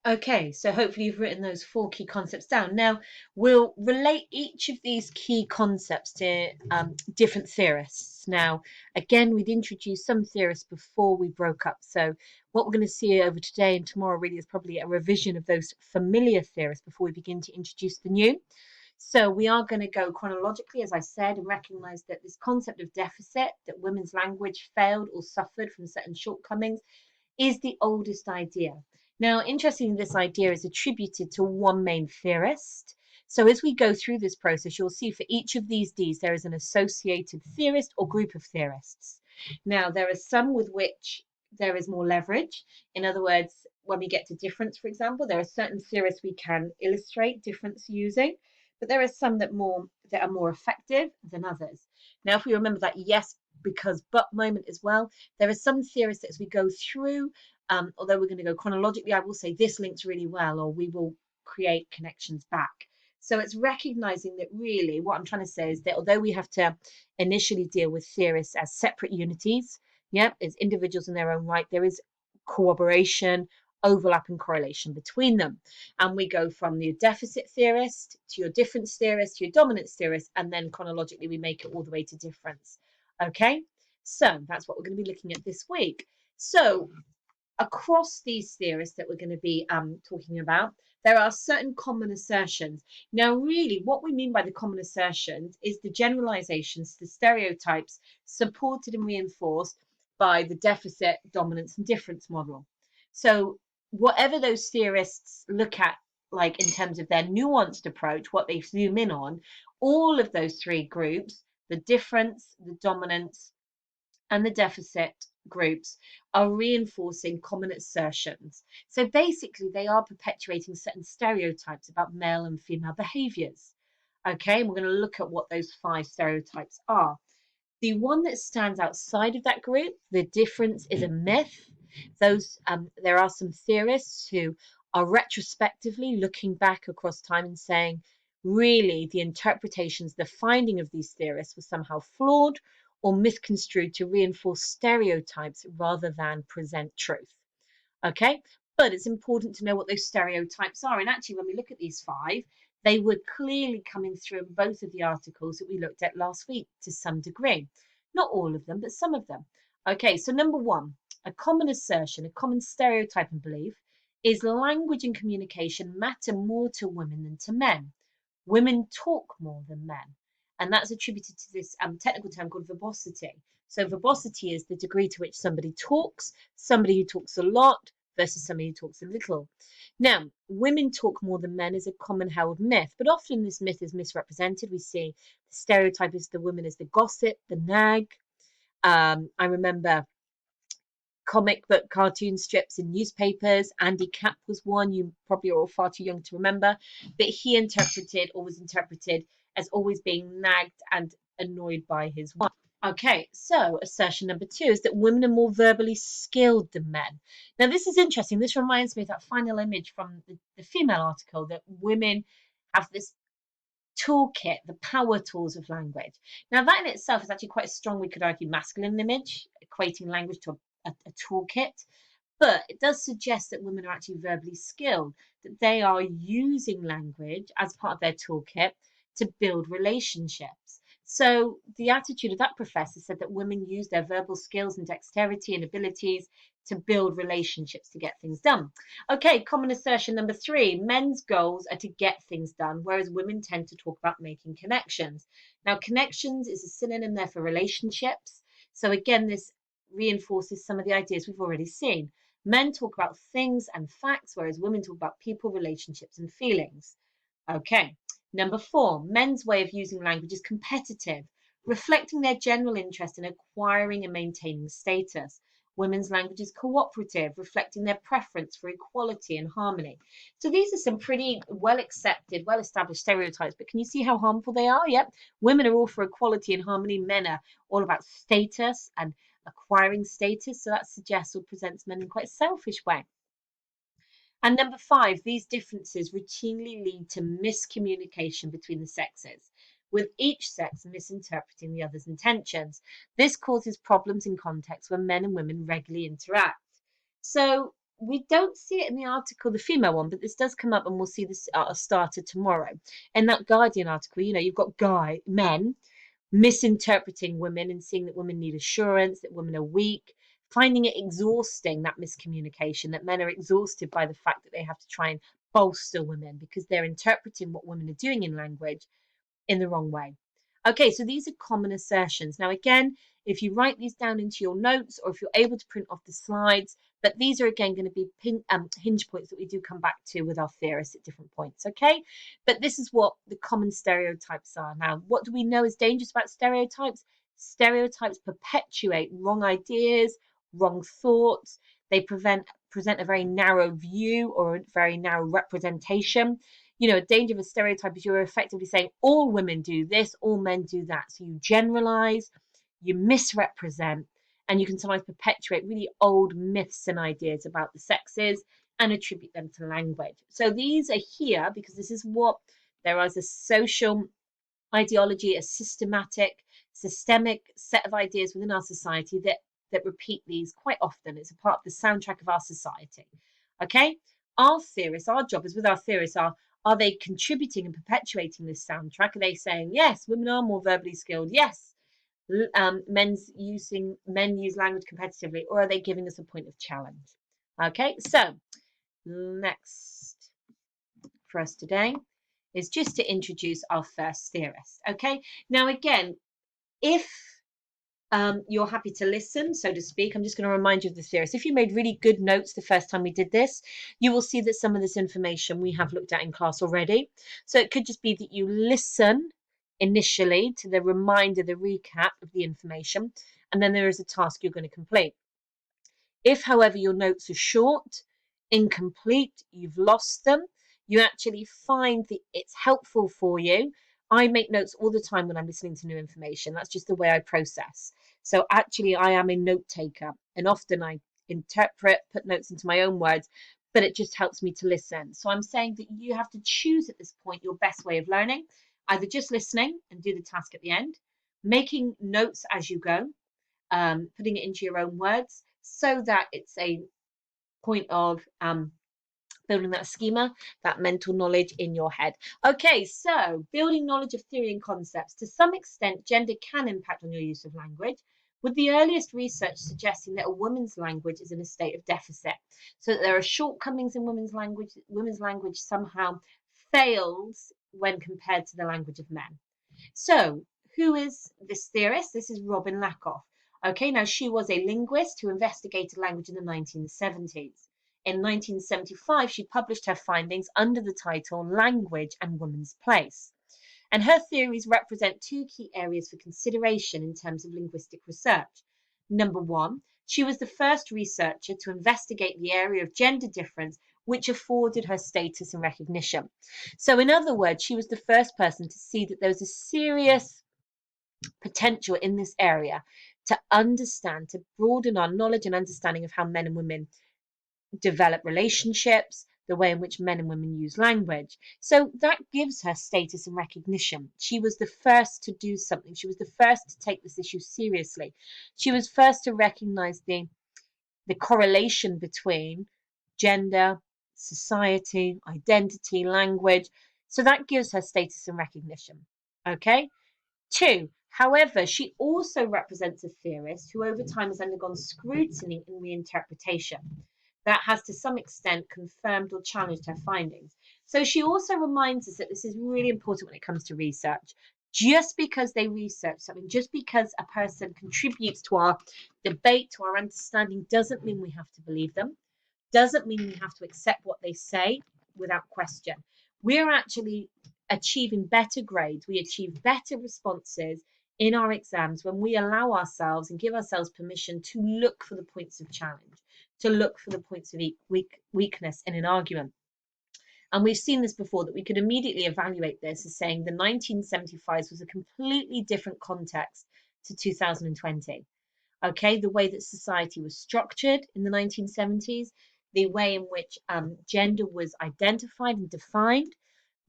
Okay, so hopefully you've written those 4 key concepts down. Now, we'll relate each of these key concepts to different theorists. Now, again, we'd introduced some theorists before we broke up. So, what we're going to see over today and tomorrow really is probably a revision of those familiar theorists before we begin to introduce the new. So, we are going to go chronologically, as I said, and recognize that this concept of deficit, that women's language failed or suffered from certain shortcomings, is the oldest idea. Now, interestingly, this idea is attributed to one main theorist. So as we go through this process, you'll see for each of these Ds, there is an associated theorist or group of theorists. Now, there are some with which there is more leverage. In other words, when we get to difference, for example, there are certain theorists we can illustrate difference using, but there are some that are more effective than others. Now, if we remember that yes, because but moment as well, there are some theorists that as we go through, although we're going to go chronologically, I will say this links really well, or we will create connections back. So it's recognizing that really what I'm trying to say is that although we have to initially deal with theorists as separate unities, yeah, as individuals in their own right, there is corroboration, overlap, and correlation between them. And we go from the deficit theorist to your difference theorist to your dominance theorist, and then chronologically we make it all the way to difference. Okay, so that's what we're going to be looking at this week. So across these theorists that we're going to be talking about, there are certain common assertions. Now, really, what we mean by the common assertions is the generalizations, the stereotypes supported and reinforced by the deficit, dominance, and difference model. So, whatever those theorists look at, like in terms of their nuanced approach, what they zoom in on, all of those 3 groups, the difference, the dominance, and the deficit groups, are reinforcing common assertions. So basically, they are perpetuating certain stereotypes about male and female behaviors. Okay, and we're going to look at what those 5 stereotypes are. The one that stands outside of that group, the difference, is a myth. There are some theorists who are retrospectively looking back across time and saying, really, the interpretations, the finding of these theorists was somehow flawed or misconstrued to reinforce stereotypes rather than present truth. Okay, but it's important to know what those stereotypes are. And actually, when we look at these 5, they were clearly coming through in both of the articles that we looked at last week to some degree. Not all of them, but some of them. Okay, so number 1, a common assertion, a common stereotype and belief is language and communication matter more to women than to men. Women talk more than men. And that's attributed to this technical term called verbosity. So verbosity is the degree to which somebody who talks a lot versus somebody who talks a little. Now, women talk more than men is a common held myth, but often this myth is misrepresented. We see the stereotype is the woman as the gossip, the nag. I remember comic book cartoon strips in newspapers. Andy Capp was one you probably are all far too young to remember, but he was interpreted as always being nagged and annoyed by his wife. Okay, so assertion number 2 is that women are more verbally skilled than men. Now, this is interesting. This reminds me of that final image from the female article, that women have this toolkit, the power tools of language. Now, that in itself is actually quite a strong, we could argue, masculine image, equating language to a toolkit. But it does suggest that women are actually verbally skilled, that they are using language as part of their toolkit to build relationships. So the attitude of that professor said that women use their verbal skills and dexterity and abilities to build relationships to get things done. Okay, common assertion number 3, men's goals are to get things done, whereas women tend to talk about making connections. Now, connections is a synonym there for relationships. So again, this reinforces some of the ideas we've already seen. Men talk about things and facts, whereas women talk about people, relationships, and feelings. Okay, number 4, men's way of using language is competitive, reflecting their general interest in acquiring and maintaining status. Women's language is cooperative, reflecting their preference for equality and harmony. So these are some pretty well accepted, well established stereotypes, but can you see how harmful they are? Yep. Women are all for equality and harmony. Men are all about status and acquiring status. So that suggests or presents men in quite a selfish way. And number 5, these differences routinely lead to miscommunication between the sexes, with each sex misinterpreting the other's intentions. This causes problems in contexts where men and women regularly interact. So we don't see it in the article, the female one, but this does come up, and we'll see this starter tomorrow. In that Guardian article, you've got men misinterpreting women and seeing that women need assurance, that women are weak, finding it exhausting, that miscommunication, that men are exhausted by the fact that they have to try and bolster women because they're interpreting what women are doing in language in the wrong way. Okay, so these are common assertions. Now, again, if you write these down into your notes or if you're able to print off the slides, but these are again going to be hinge points that we do come back to with our theorists at different points, okay? But this is what the common stereotypes are. Now, what do we know is dangerous about stereotypes? Stereotypes perpetuate wrong ideas, wrong thoughts. They present a very narrow view or a very narrow representation. A danger of a stereotype is you're effectively saying all women do this, all men do that. So you generalize, you misrepresent, and you can sometimes perpetuate really old myths and ideas about the sexes and attribute them to language. So these are here because this is what there is: a social ideology, a systemic set of ideas within our society that repeat these quite often. It's a part of the soundtrack of our society. Okay? Our theorists, our job is with our theorists are they contributing and perpetuating this soundtrack? Are they saying, yes, women are more verbally skilled? Yes, men use language competitively, or are they giving us a point of challenge? Okay, so next for us today is just to introduce our first theorist. Okay, now again, if you're happy to listen, so to speak, I'm just going to remind you of the theorist. If you made really good notes the first time we did this, you will see that some of this information we have looked at in class already. So it could just be that you listen initially to the reminder, the recap of the information, and then there is a task you're going to complete. If, however, your notes are short, incomplete, you've lost them, you actually find that it's helpful for you. I make notes all the time when I'm listening to new information. That's just the way I process. So actually, I am a note taker, and often I interpret, put notes into my own words, but it just helps me to listen. So I'm saying that you have to choose at this point your best way of learning, either just listening and do the task at the end, making notes as you go, putting it into your own words, so that it's a point of building that schema, that mental knowledge in your head. Okay, so building knowledge of theory and concepts. To some extent, gender can impact on your use of language, with the earliest research suggesting that a woman's language is in a state of deficit. So that there are shortcomings in women's language. Women's language somehow fails when compared to the language of men. So who is this theorist? This is Robin Lakoff. Okay, now she was a linguist who investigated language in the 1970s. In 1975, she published her findings under the title Language and Woman's Place. And her theories represent two key areas for consideration in terms of linguistic research. Number one, she was the first researcher to investigate the area of gender difference which afforded her status and recognition. So in other words, she was the first person to see that there was a serious potential in this area to understand, to broaden our knowledge and understanding of how men and women develop relationships, the way in which men and women use language. So that gives her status and recognition. She was the first to do something. She was the first to take this issue seriously. She was first to recognize the correlation between gender, society, identity, language. So that gives her status and recognition. Okay? Two, however, she also represents a theorist who over time has undergone scrutiny and reinterpretation that has to some extent confirmed or challenged her findings. So she also reminds us that this is really important when it comes to research. Just because they research something, just because a person contributes to our debate, to our understanding, doesn't mean we have to believe them, doesn't mean we have to accept what they say without question. We're actually achieving better grades, we achieve better responses in our exams when we allow ourselves and give ourselves permission to look for the points of challenge, to look for the points of weakness in an argument. And we've seen this before, that we could immediately evaluate this as saying the 1975s was a completely different context to 2020. Okay, the way that society was structured in the 1970s, the way in which gender was identified and defined.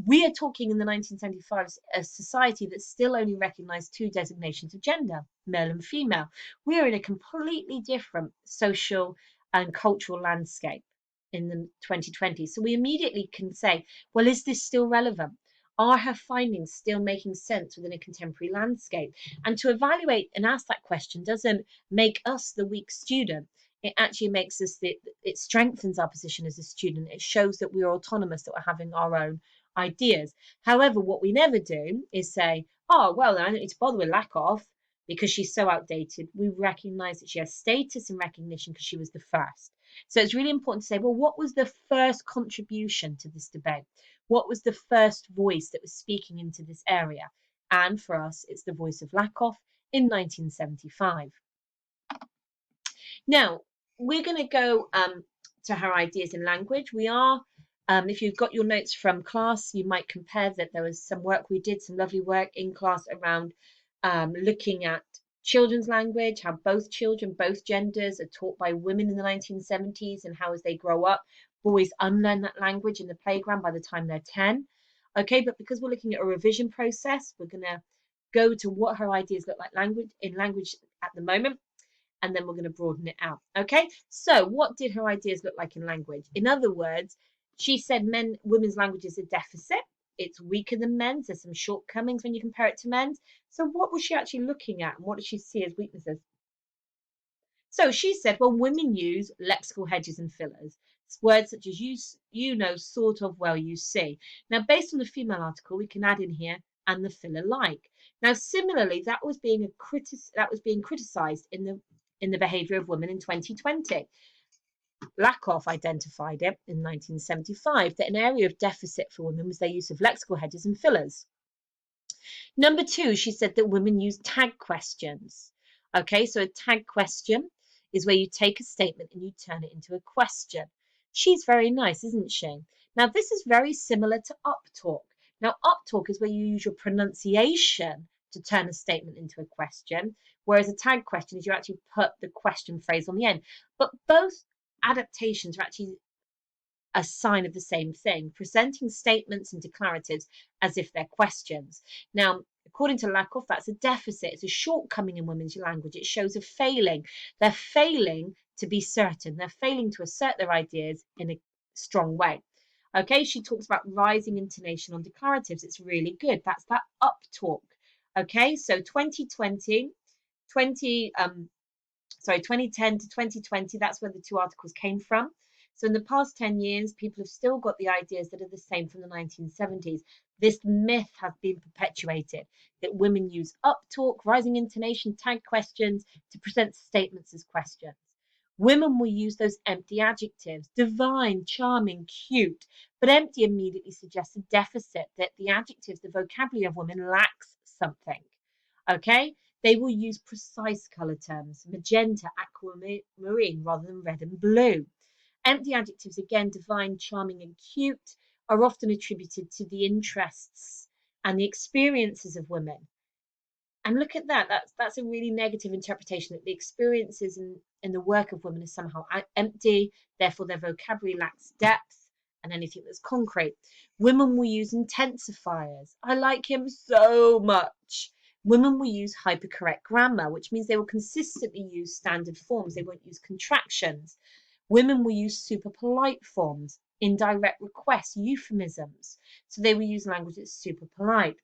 We are talking in the 1975s a society that still only recognized two designations of gender, male and female. We are in a completely different social and cultural landscape. in the 2020s. So we immediately can say, well, is this still relevant? Are her findings still making sense within a contemporary landscape? And to evaluate and ask that question doesn't make us the weak student. It actually makes us, it strengthens our position as a student. It shows that we are autonomous, that we're having our own ideas. However, what we never do is say, oh, well, I don't need to bother with Lakoff because she's so outdated. We recognize that she has status and recognition because she was the first. So it's really important to say, well, what was the first contribution to this debate? What was the first voice that was speaking into this area? And for us, it's the voice of Lakoff in 1975. Now, we're going to go to her ideas in language. We are, if you've got your notes from class, you might compare that there was some work we did, some lovely work in class around looking at children's language, how both children, both genders are taught by women in the 1970s, and how as they grow up, boys unlearn that language in the playground by the time they're 10. Okay, but because we're looking at a revision process, we're going to go to what her ideas look like in language at the moment, and then we're going to broaden it out. Okay, so what did her ideas look like in language? In other words, she said women's language is a deficit. It's weaker than men's. There's some shortcomings when you compare it to men's. So what was she actually looking at, and what did she see as weaknesses? So she said, well, women use lexical hedges and fillers. Words such as you know, sort of, well, you see. Now, based on the female article, we can add in here and the filler like. Now, similarly, that was being criticized in the behavior of women in 2020. Lakoff identified it in 1975 that an area of deficit for women was their use of lexical hedges and fillers. Number two, she said that women use tag questions. Okay, so a tag question is where you take a statement and you turn it into a question. She's very nice, isn't she? Now, this is very similar to uptalk. Now, uptalk is where you use your pronunciation to turn a statement into a question, whereas a tag question is you actually put the question phrase on the end. But both adaptations are actually a sign of the same thing, presenting statements and declaratives as if they're questions. Now, according to Lakoff, that's a deficit. It's a shortcoming in women's language. It shows a failing. They're failing to be certain. They're failing to assert their ideas in a strong way. Okay, she talks about rising intonation on declaratives. It's really good. That's that up talk. Okay, so 2010 to 2020, that's where the two articles came from. So in the past 10 years, people have still got the ideas that are the same from the 1970s. This myth has been perpetuated that women use uptalk, rising intonation, tag questions to present statements as questions. Women will use those empty adjectives, divine, charming, cute, but empty immediately suggests a deficit, that the adjectives, the vocabulary of women lacks something. Okay? They will use precise colour terms, magenta, aquamarine, rather than red and blue. Empty adjectives, again, divine, charming, and cute, are often attributed to the interests and the experiences of women. And look at that. That's a really negative interpretation, that the experiences in the work of women is somehow empty, therefore their vocabulary lacks depth and anything that's concrete. Women will use intensifiers. I like him so much. Women will use hypercorrect grammar, which means they will consistently use standard forms. They won't use contractions. Women will use super polite forms, indirect requests, euphemisms. So they will use language that's super polite.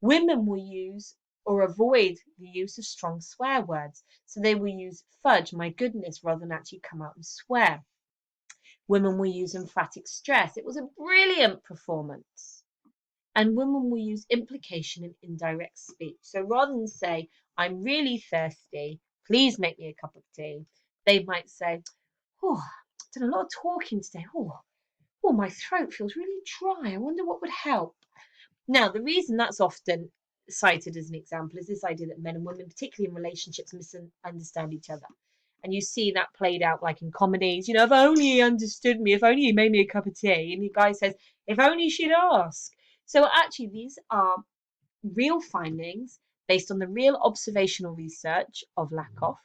Women will use or avoid the use of strong swear words. So they will use fudge, my goodness, rather than actually come out and swear. Women will use emphatic stress. It was a brilliant performance. And women will use implication and indirect speech. So rather than say, I'm really thirsty, please make me a cup of tea, they might say, oh, I've done a lot of talking today. Oh, my throat feels really dry. I wonder what would help. Now, the reason that's often cited as an example is this idea that men and women, particularly in relationships, misunderstand each other. And you see that played out like in comedies. You know, if only he understood me, if only he made me a cup of tea. And the guy says, if only she'd ask. So actually, these are real findings based on the real observational research of Lakoff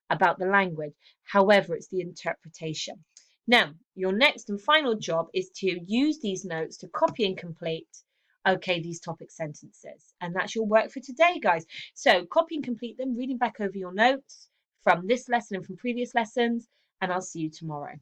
about the language. However, it's the interpretation. Now, your next and final job is to use these notes to copy and complete, okay, these topic sentences. And that's your work for today, guys. So copy and complete them, reading back over your notes from this lesson and from previous lessons, and I'll see you tomorrow.